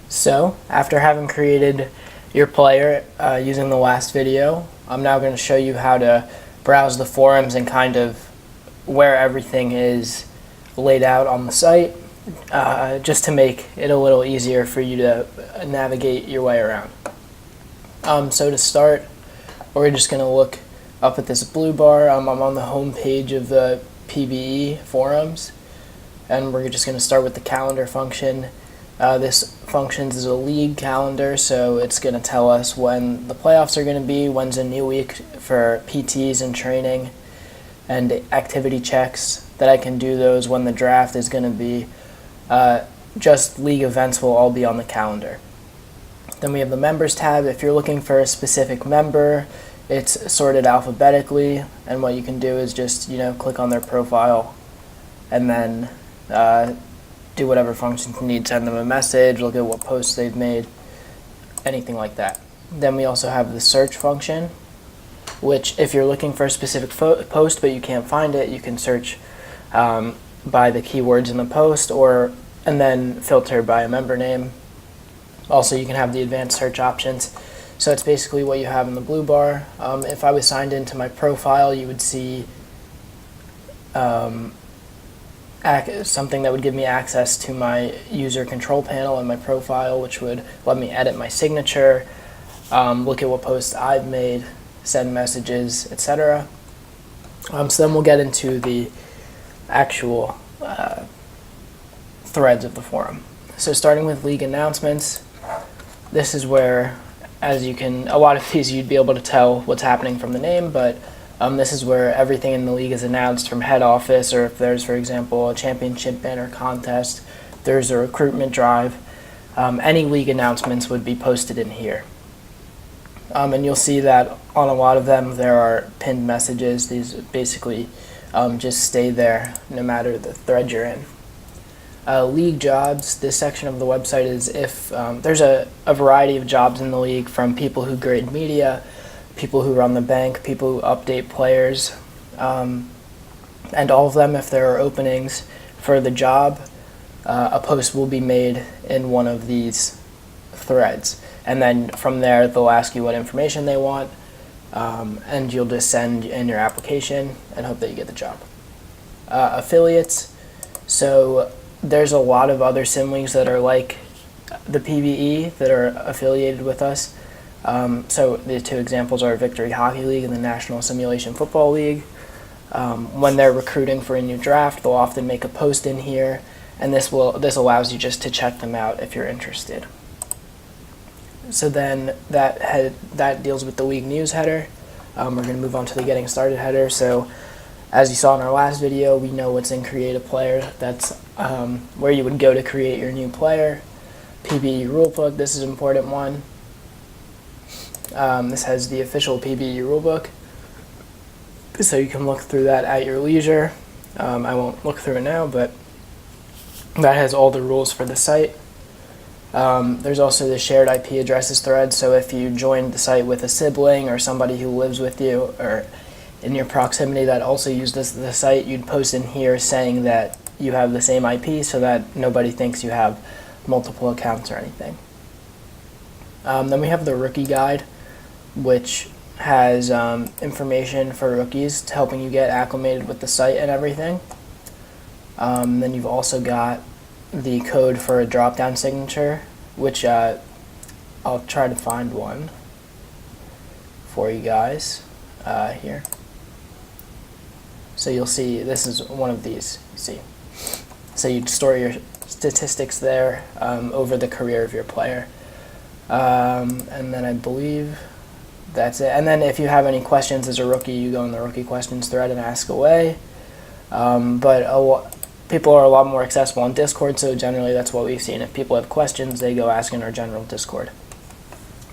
So, after having created your player using the last video, I'm now going to show you how to browse the forums and kind of where everything is laid out on the site, just to make it a little easier for you to navigate your way around. So to start, we're just going to look up at this blue bar. I'm on the home page of the PBE forums, and we're just going to start with the calendar function. This functions as a league calendar, so it's going to tell us when the playoffs are going to be, when's a new week for PTs and training and activity checks, that I can do those, when the draft is going to be. Just league events will all be on the calendar. Then we have the members tab. If you're looking for a specific member, it's sorted alphabetically, and what you can do is just click on their profile and then do whatever functions you need. Send them a message, look at what posts they've made, anything like that. Then we also have the search function, which if you're looking for a specific post but you can't find it, you can search by the keywords in the post, and then filter by a member name. Also, you can have the advanced search options. So it's basically what you have in the blue bar. If I was signed into my profile, you would see something that would give me access to my user control panel in my profile, which would let me edit my signature, look at what posts I've made, send messages, etc. So then we'll get into the actual threads of the forum. So starting with league announcements, this is where, as you can, a lot of these you'd be able to tell what's happening from the name, but this is where everything in the league is announced from head office, or if there's, for example, a championship banner contest, there's a recruitment drive, any league announcements would be posted in here. And you'll see that on a lot of them there are pinned messages. These basically just stay there no matter the thread you're in. League jobs, this section of the website is if there's a variety of jobs in the league, from people who grade media, people who run the bank, people who update players, and all of them, if there are openings for the job, a post will be made in one of these threads. And then from there, they'll ask you what information they want, and you'll just send in your application and hope that you get the job. Affiliates, so there's a lot of other sim leagues that are like the PBE that are affiliated with us. So the two examples are Victory Hockey League and the National Simulation Football League. When they're recruiting for a new draft, they'll often make a post in here, and this allows you just to check them out if you're interested. So then that deals with the league news header. We're going to move on to the getting started header. So as you saw in our last video, we know what's in create a player. That's where you would go to create your new player. PBE rulebook, this is an important one. This has the official PBE rulebook, so you can look through that at your leisure. I won't look through it now, but that has all the rules for the site. There's also the shared IP addresses thread, so if you joined the site with a sibling or somebody who lives with you or in your proximity that also uses the site, you'd post in here saying that you have the same IP so that nobody thinks you have multiple accounts or anything. Then we have the rookie guide, which has information for rookies, helping you get acclimated with the site and everything. Then you've also got the code for a drop-down signature, which I'll try to find one for you guys here. So you'll see this is one of these, you see. So you'd store your statistics there over the career of your player. And then I believe that's it. And then if you have any questions as a rookie, you go in the rookie questions thread and ask away. But people are a lot more accessible on Discord, so generally that's what we've seen. If people have questions, they go ask in our general Discord.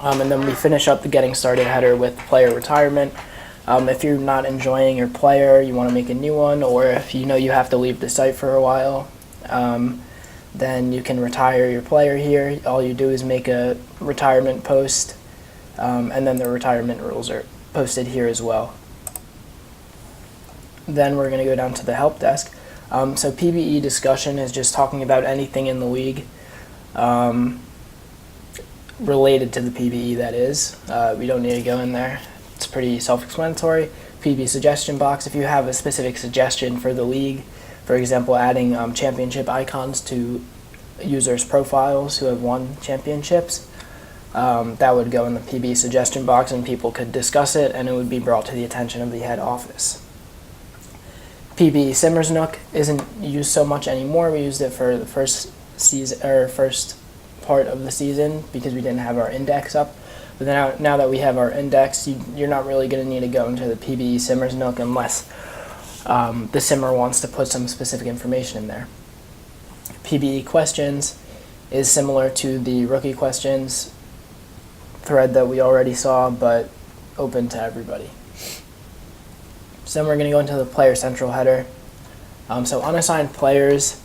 And then we finish up the getting started header with player retirement. If you're not enjoying your player, you want to make a new one, or if you know you have to leave the site for a while, then you can retire your player here. All you do is make a retirement post, and then the retirement rules are posted here as well. Then we're going to go down to the help desk. So PBE discussion is just talking about anything in the league. related to the PBE, that is. We don't need to go in there. It's pretty self-explanatory. PBE suggestion box, if you have a specific suggestion for the league, for example, adding championship icons to users' profiles who have won championships, that would go in the PBE suggestion box and people could discuss it and it would be brought to the attention of the head office. PBE Simmers Nook isn't used so much anymore. We used it for the first part of the season because we didn't have our index up. But now that we have our index, you're not really going to need to go into the PBE Simmers Nook unless the simmer wants to put some specific information in there. PBE Questions is similar to the rookie questions thread that we already saw, but open to everybody. So then we're going to go into the Player Central header. So unassigned players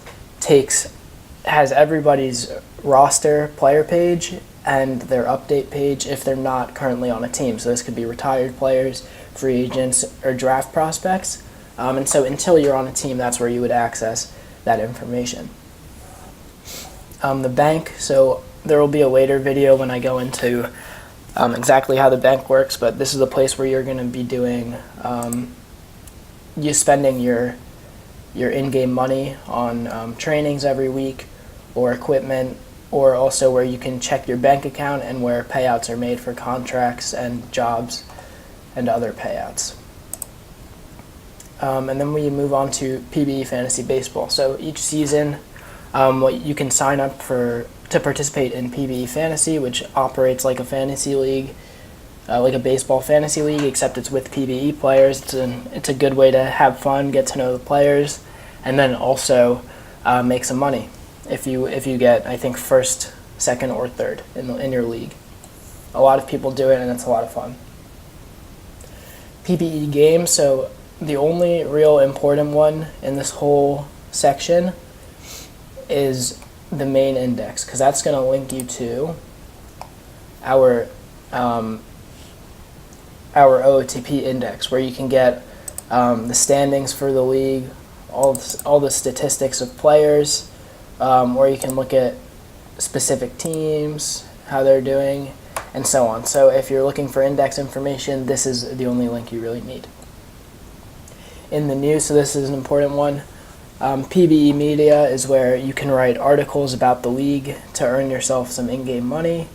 has everybody's roster player page and their update page if they're not currently on a team. So this could be retired players, free agents, or draft prospects. And so until you're on a team, that's where you would access that information. The bank, so there will be a later video when I go into exactly how the bank works, but this is the place where you're going to be doing you spending your in-game money on trainings every week or equipment, or also where you can check your bank account and where payouts are made for contracts and jobs and other payouts. And then we move on to PBE Fantasy Baseball. So each season you can sign up to participate in PBE Fantasy, which operates like a fantasy league, like a baseball fantasy league, except it's with PBE players. It's a good way to have fun, get to know the players, and then also make some money if you get, I think, first, second, or third in your league. A lot of people do it, and it's a lot of fun. PBE Games, so the only real important one in this whole section is the main index, because that's going to link you to our OOTP index, where you can get the standings for the league, all the statistics of players, or you can look at specific teams, how they're doing, and so on. So if you're looking for index information, this is the only link you really need. In the news, so this is an important one, PBE Media is where you can write articles about the league to earn yourself some in-game money.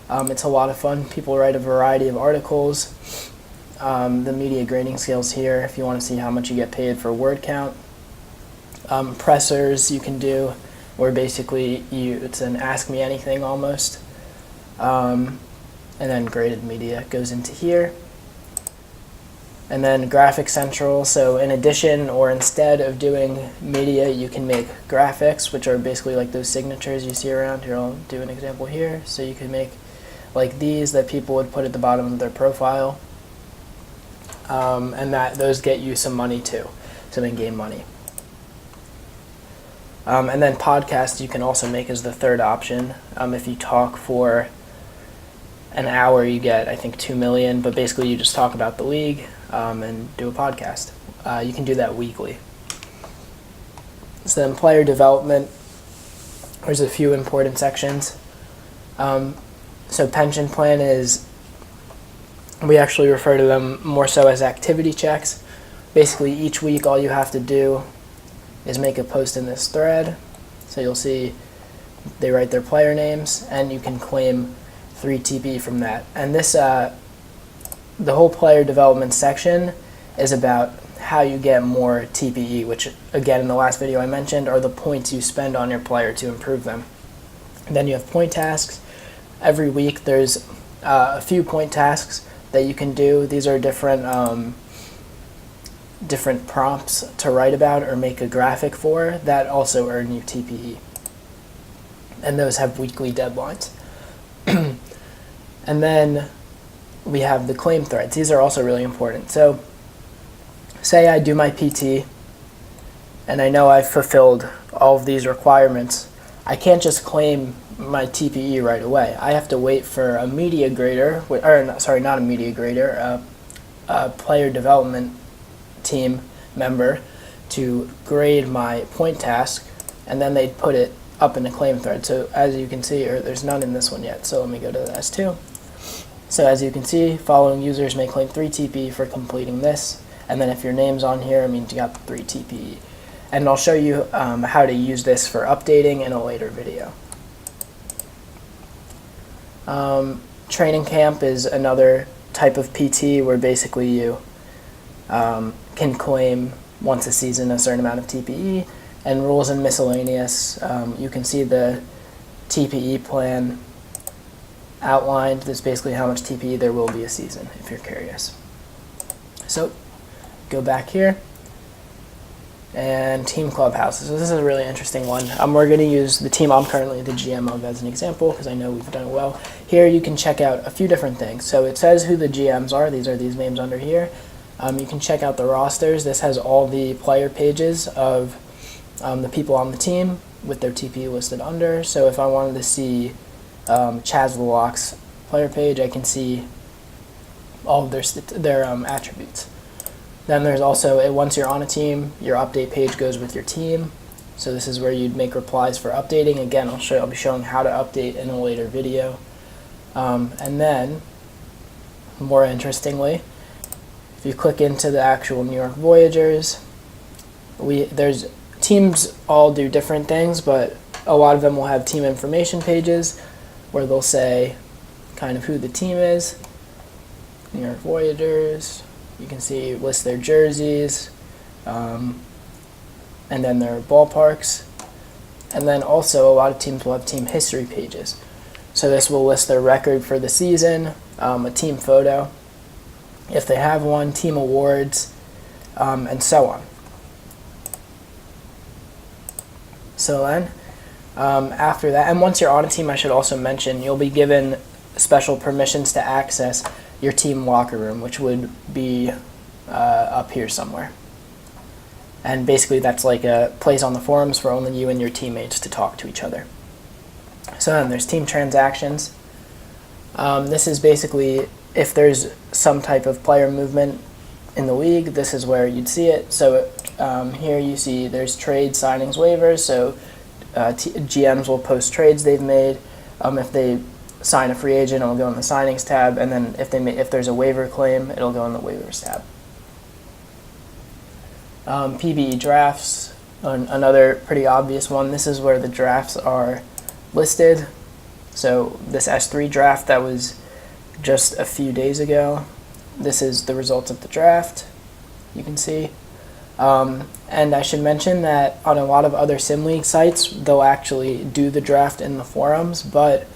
It's a lot of fun. People write a variety of articles. The media grading scales here if you want to see how much you get paid for word count. Pressers you can do, where basically it's an ask me anything almost. And then graded media goes into here. And then Graphic Central, so in addition or instead of doing media, you can make graphics, which are basically like those signatures you see around here. I'll do an example here. So you can make like these that people would put at the bottom of their profile. And those get you some money too, some in-game money. And then podcasts you can also make as the third option. If you talk for an hour, you get, I think, 2 million, but basically you just talk about the league and do a podcast. You can do that weekly. So then player development, there's a few important sections. So pension plan we actually refer to them more so as activity checks. Basically each week all you have to do is make a post in this thread. So you'll see they write their player names and you can claim 3 TP from that. And this, the whole player development section is about how you get more TPE, which again in the last video I mentioned are the points you spend on your player to improve them. And then you have point tasks. Every week there's a few point tasks that you can do. These are different prompts to write about or make a graphic for that also earn you TPE. And those have weekly deadlines. And then we have the claim threads. These are also really important. So say I do my PT and I know I've fulfilled all of these requirements. I can't just claim my TPE right away. I have to wait for a media grader, not a media grader, a player development team member to grade my point task, and then they'd put it up in a claim thread. So as you can see, or there's none in this one yet. So let me go to the S2. So as you can see, following users may claim 3 TPE for completing this. And then if your name's on here, it means you got 3 TPE. And I'll show you how to use this for updating in a later video. Training camp is another type of PT where basically you can claim once a season a certain amount of TPE. And rules and miscellaneous, you can see the TPE plan outlined. That's basically how much TPE there will be a season, if you're curious. So, go back here, and team clubhouses. So this is a really interesting one. We're going to use the team I'm currently the GM of as an example, because I know we've done it well. Here you can check out a few different things. So it says who the GMs are. These are these names under here. You can check out the rosters. This has all the player pages of the people on the team with their TPE listed under. So if I wanted to see Chaz Lulak's player page, I can see all of their attributes. Then there's also, once you're on a team, your update page goes with your team. So this is where you'd make replies for updating. Again, I'll be showing how to update in a later video. And then, more interestingly, if you click into the actual New York Voyagers, there's teams all do different things, but a lot of them will have team information pages where they'll say kind of who the team is. New York Voyagers, you can see list their jerseys, and then their ballparks. And then also a lot of teams will have team history pages. So this will list their record for the season, a team photo, if they have one, team awards, and so on. So then, after that, and once you're on a team, I should also mention, you'll be given special permissions to access your team locker room, which would be up here somewhere. And basically that's like a place on the forums for only you and your teammates to talk to each other. So then there's team transactions. This is basically if there's some type of player movement in the league, this is where you'd see it. So here you see there's trades, signings, waivers. So GMs will post trades they've made. If they sign a free agent, it'll go in the signings tab, and then if there's a waiver claim, it'll go in the waivers tab. PBE drafts, another pretty obvious one. This is where the drafts are listed. So this S3 draft that was just a few days ago, this is the results of the draft, you can see. And I should mention that on a lot of other Sim League sites, they'll actually do the draft in the forums, but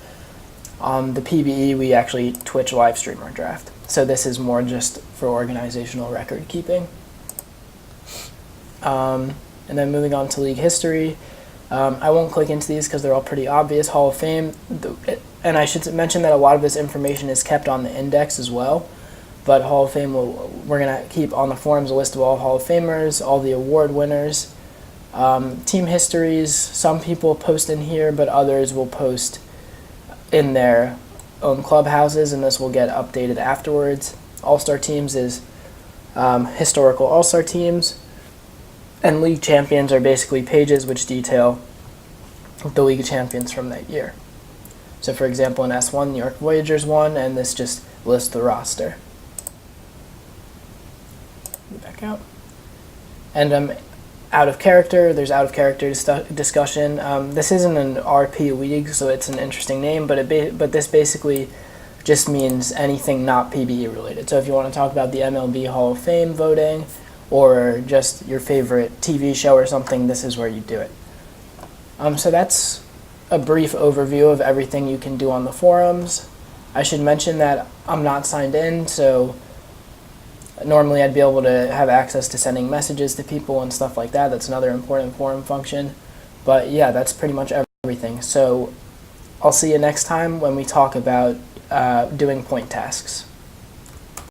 on the PBE, we actually Twitch live stream our draft. So this is more just for organizational record keeping. And then moving on to league history. I won't click into these because they're all pretty obvious. Hall of Fame, and I should mention that a lot of this information is kept on the index as well. But Hall of Fame, we're going to keep on the forums a list of all Hall of Famers, all the award winners, team histories. Some people post in here, but others will post in their own clubhouses, and this will get updated afterwards. All-Star teams is historical All-Star teams, and league champions are basically pages which detail the league champions from that year. So for example, in S1, New York Voyagers won, and this just lists the roster. Back out. And out of character, there's out of character discussion. This isn't an RP league, so it's an interesting name, but this basically just means anything not PBE related. So if you want to talk about the MLB Hall of Fame voting, or just your favorite TV show or something, this is where you do it. So that's a brief overview of everything you can do on the forums. I should mention that I'm not signed in, so normally I'd be able to have access to sending messages to people and stuff like that. That's another important forum function. But yeah, that's pretty much everything. So I'll see you next time when we talk about doing point tasks.